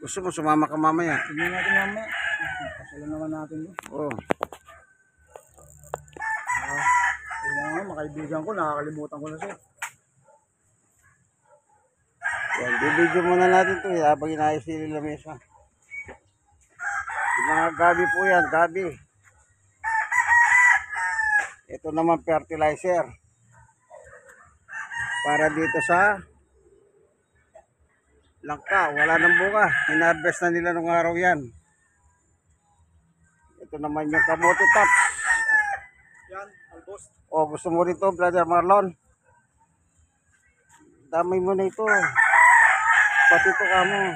Gusto mo sumama ka mamaya? Tignan natin mamaya. Pasalan naman natin yun. Oo. Kaya nga, makaibigan ko, nakakalimutan ko na siya. Yan, bibidyo muna natin ito habang inayos si lamesa. Yung mga gabi po yan, gabi. Ito naman fertilizer. Para dito sa langka, wala nang bunga. Hinarvest na nila nung araw yan. Ito naman yung kamote tops. Yan, albos. O, gusto mo rito, Brother Marlon? Damay mo na ito. Pati ito ka mo.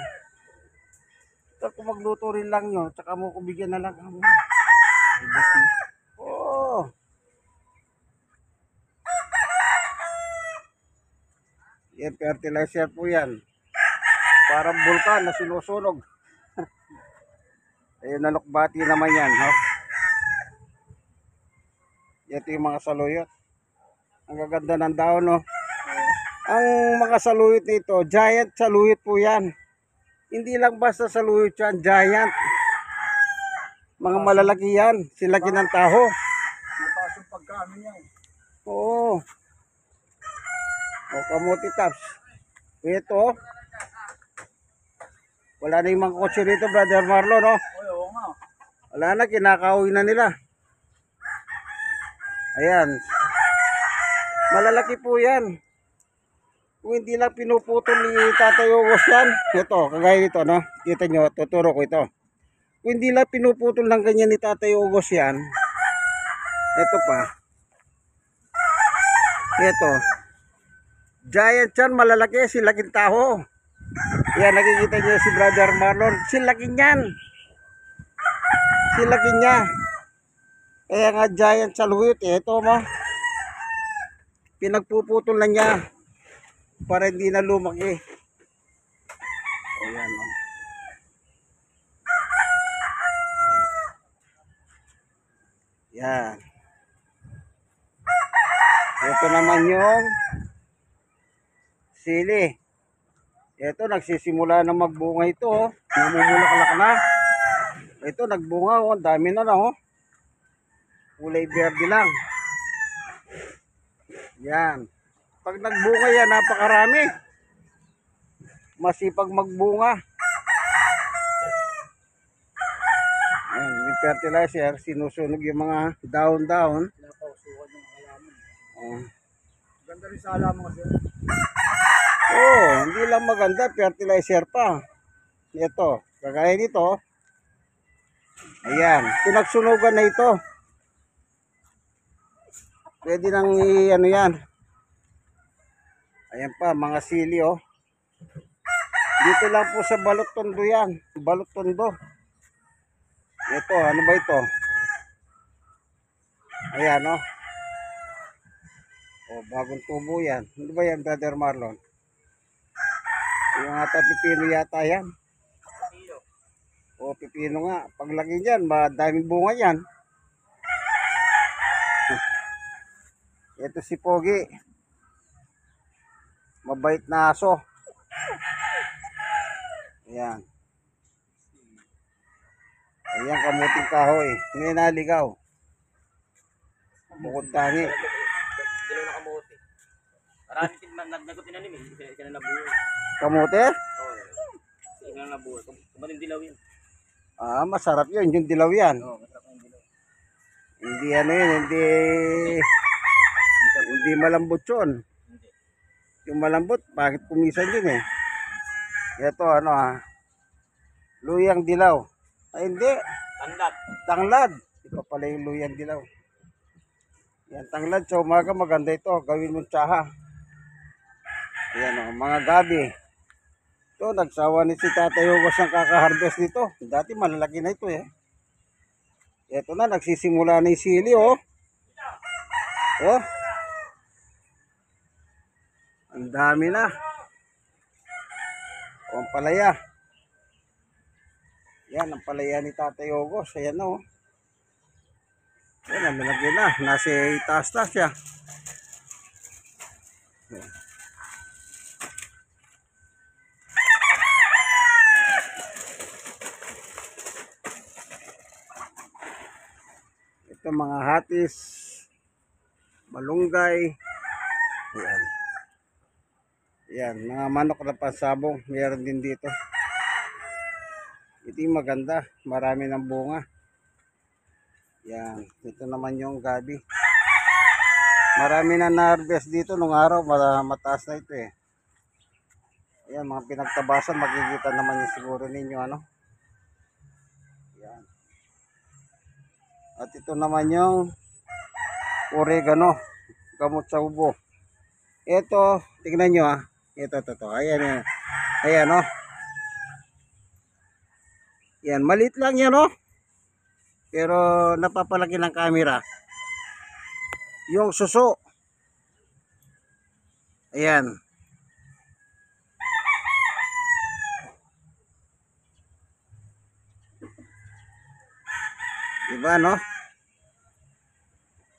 Ito kung magluto rin lang nyo, tsaka mo kubigyan na lang ka mo. Oo. Yan, fertilizer po yan. Parang bulkan na sinusunog. Ayun, nalukbati naman yan. Ha? Ito yung mga saluyot. Ang gaganda ng daon, no? Ang mga saluyot nito, giant saluyot po yan. Hindi lang basta saluyot yan, giant. Mga malalaki yan. Silaki ng taho. Mataas yung pagkano niya eh. Oo. O, kamuti tops. Ito. Wala na yung mga kotse rito, Brother Marlon, no? Oo nga. Wala na, kinakauwi na nila. Ayan. Malalaki po yan. Kung hindi lang pinuputol ni Tatay Ogos yan. Ito, kagaya nito, no? Kita nyo, tuturo ko ito. Kung hindi lang pinuputol ng ganyan ni Tatay Ogos yan. Ito pa. Ito. Giant yan, malalaki, silaking taho. Yan, nakikita nyo si Brother Marlon. Silaking yan. Silaking niya. Kaya nga giant saluyot. Ito mo. Pinagpuputol na niya. Para hindi na lumaki. O yan o. Yan. Ito naman yung sili. Ito, nagsisimula na magbunga ito. Oh. Namumulaklak na. Ito, nagbunga. Oh. Ang dami na oh. Kulay verde lang. Yan. Pag nagbunga yan, napakarami. Masipag magbunga. Yan, yung fertilizer, sinusunog yung mga down-down. Pinapausukan yung halaman. Oh. Ganda rin sa halaman kasi. Oh, hindi lang maganda, fertilizer pa. Ito, kagaya nito. Ayan, pinagsunugan na ito. Pwede nang ano yan. Ayan pa, mga sili oh. Dito lang po sa Balot Tondo yan. Balot Tondo. Ito, ano ba ito? Ayan oh. Oh, bagong tubo yan. Ano ba yan, Brother Marlon? Yung ata pipino yata yan. O pipino nga. Paglaki dyan, madaming bunga yan. Ito si Pogi. Mabait na aso. Ayan. Ayan, kamuting kahoy. Ngayon naligaw. Bukod tangi. Dilaw na kamote. Marami nagnagot tinanim eh. Isa na nabuhay. Kamote? Oo. Isa na nabuhay. Kumating dilaw yan. Ah, masarap yun. Yung dilaw yan. Oo, masarap yung dilaw. Hindi ano yun, hindi malambot yun. Hindi. Yung malambot, bakit pumisan yun eh? Ito ano luyang dilaw. Ay hindi, Tandat. tanglad. Ito pala yung luyang dilaw. Yan, tanglad sa umaga maganda ito. Gawin mong tsaha. Ayan mga gabi. Ito, nagsawa ni si Tatay Ogos ng kaka-harvest nito. Dati malalaki na ito eh. Ito na, nagsisimula na yung sili oh. Oh. Ang dami na. O, ang palaya. Yan, ang palaya ni Tatay Ogos. Ayan na oh. Yan, nalagyan na. Nasa itaas-taas siya. Ito mga hatis, malunggay. Ayan. Ayan, mga manok na pansabong. Meron din dito. Ito yung maganda. Marami ng bunga. Ayan. Ito naman yung gabi. Marami na na-harvest dito nung araw. Mataas na ito eh. Ayan, mga pinagtabasan. Makikita naman yung siguro ninyo ano. Ayan. At ito naman yung oregano. Gamot sa ubo. Ito, tingnan nyo ah. Ito. Ayan yun. Ayan oh. Yan, maliit lang yan oh. Pero napapalaki ng camera. Yung suso. Ayan. Diba no?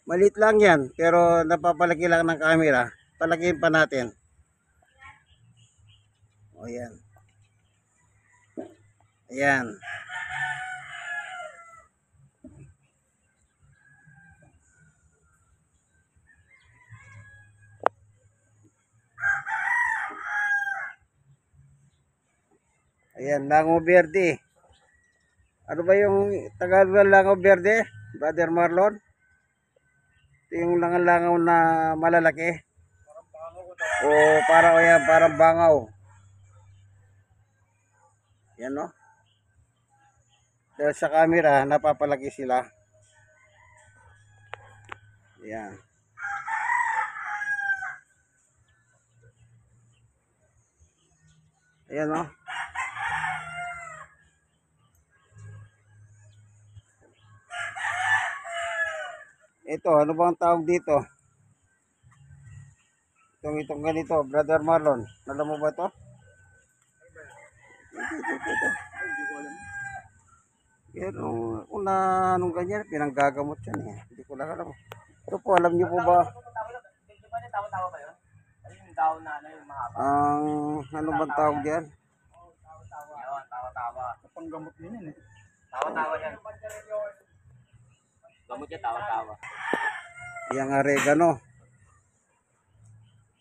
Maliit lang yan. Pero napapalaki lang ng camera. Palakihin pa natin. O yan. Ayan. Ayan, lango verde. Ano ba yung Tagalog ng langaw verde, Brother Marlon? Ito yung langaw na malalaki. O parang bangaw. Yan no? Dahil sa camera, napapalaki sila. Yan. Ayan no? Ito, ano bang tawag dito? Itong ganito, Brother Marlon. Alam mo ba ito? Ito. Pero kung na anong ganyan, pinanggagamot yan eh. Hindi ko lang alam. Ito po, alam niyo po ba? Di ba tawa-tawa ba yun? Ano yung daon na ano yung mahaba? Ang ano bang tawag diyan? Yun, tawa-tawa. Panggamot din yan eh. Tawa-tawa yan. Gamot yan, tawa-tawa. Yang oregano.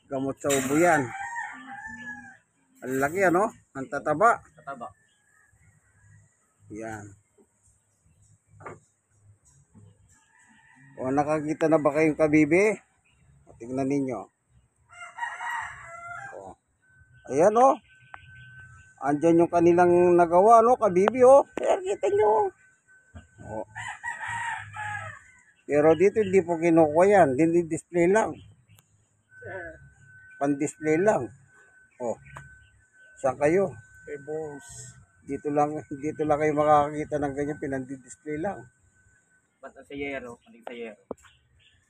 Gamot sa ubo yan. Ang laki ano? Ang tataba. Tataba. Yan. O nakakita na ba kayong kabibi? O, tingnan ninyo. O. Ayan o. Andyan yung kanilang nagawa no, kabibi o. Ayan, kita nyo. O. Pero dito hindi po kinukuha yan. Display lang. Pan-display lang. O. Saan kayo? Eh, boss. Dito lang kayo makakakita ng ganyan, pinandi-display lang. Ba't ang sayero? Anong sayero?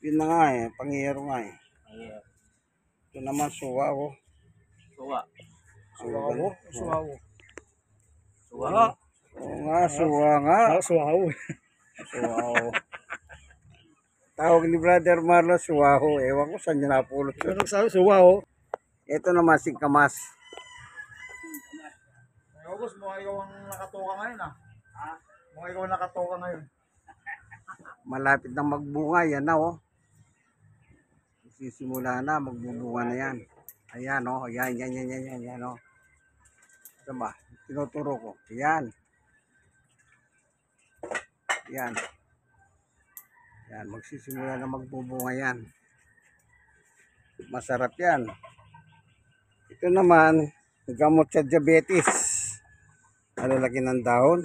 Yun na nga eh, pangyayaro nga eh. Sayero. Ito naman suwa oh. Suwa. Suwawo. Suwawo. Suwa. Oo nga, suwa nga. Suwawo. Suwaho. Tawag ni Brother Marlon, suwaho. Ewan ko saan niya napulot. Ano sabi? Suwawo. Ito naman singkamas. Boss, mukhang ikaw ang nakatoka ngayon ah. Mukhang ikaw ang nakatoka ngayon. Malapit na magbunga, yan na oh. Sisimula na, magbubunga na yan. Ayan oh, yan oh. Ito ba? Tinuturo ko. Yan. Yan. Yan, magsisimula na magbubunga yan. Masarap yan. Ito naman, gamot sa diabetes. Malalaki ng dahon.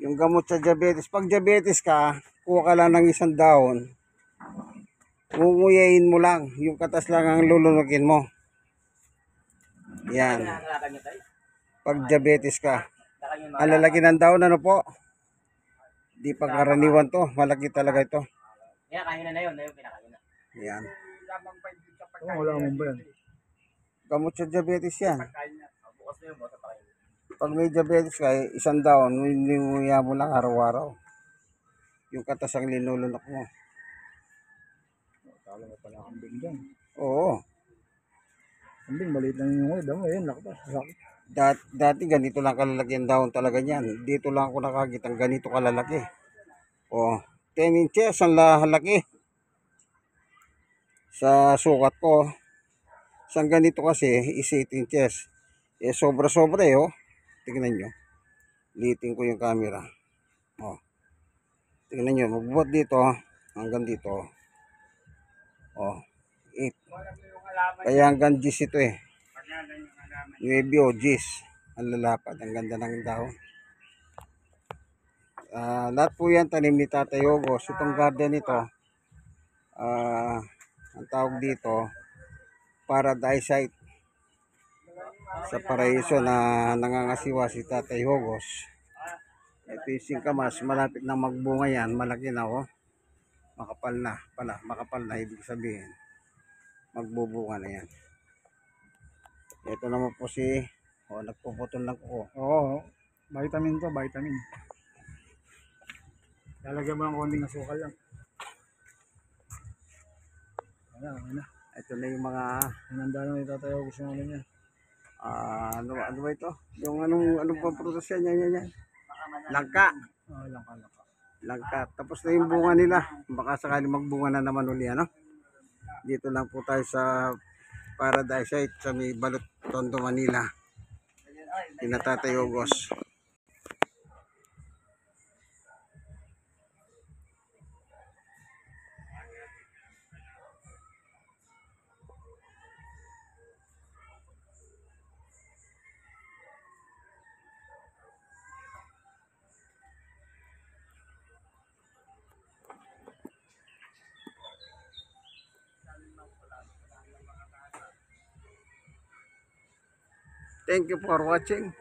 Yung gamot sa diabetes, pag diabetes ka, kuha ka lang ng isang dahon. Unguyain mo lang, yung katas lang ang lulunogin mo. Yan. Nakakalakan niyo tayo? Pag diabetes ka. Nakakalakan niyo Ang lalaki ng dahon, ano po? Di pa karaniwan to, malaki talaga ito. yan, kain na yun. Na yung pinakain na. Yan. Oo, wala mo ba yan? Gamot sa diabetes yan. Bukas na yun, bukas na kain. Pag may diabetes ka, isang dahon, ninuya mo lang araw-araw. Yung katas ang linulunok mo. Tala mo pala kambing dyan. Oo. Kambing, maliit lang yung ngayon. Damo, yun, nakapa. Dati ganito lang kalalaki ang dahon talaga niyan. Dito lang ako nakakita ganito kalalaki. Oh, 10 inches ang laki sa sukat ko. Isang ganito kasi is 8 inches. Eh, sobra-sobra eh, oh. Tingnan nyo. Liitin ko yung camera. Oh. Tingnan nyo, magbuhat dito hanggang dito. Oh, 8. Kaya hanggang G's ito eh. 9 o G's. Ang lalapad. Ang ganda ng dahon. Lahat po yan tanim ni Tatay Ogos. Itong garden ito, ang tawag dito, paradise site. Sa paraiso na nangangasiwa si Tatay Ogos. Ito yung singkamas, malapit na magbunga yan. Malaki na oh. Makapal na pala, makapal na ibig sabihin. Magbubunga na yan. Ito naman po si, nagpuputol ng kuko. Oo, vitamin to, vitamin. Lalagyan mo ng konting asukal lang. Ano. Ito na yung mga, Hinanda na itatayo gusto mo niya. ano ba ito? Yung anong pang prutas yan. Langka. Lang. Langka. Tapos na yung bunga nila. Baka sakali magbunga na naman uli, ano? Dito lang po tayo sa Paradise Site sa may Balot, Tondo, Manila. Tatay Ogos. Thank you for watching.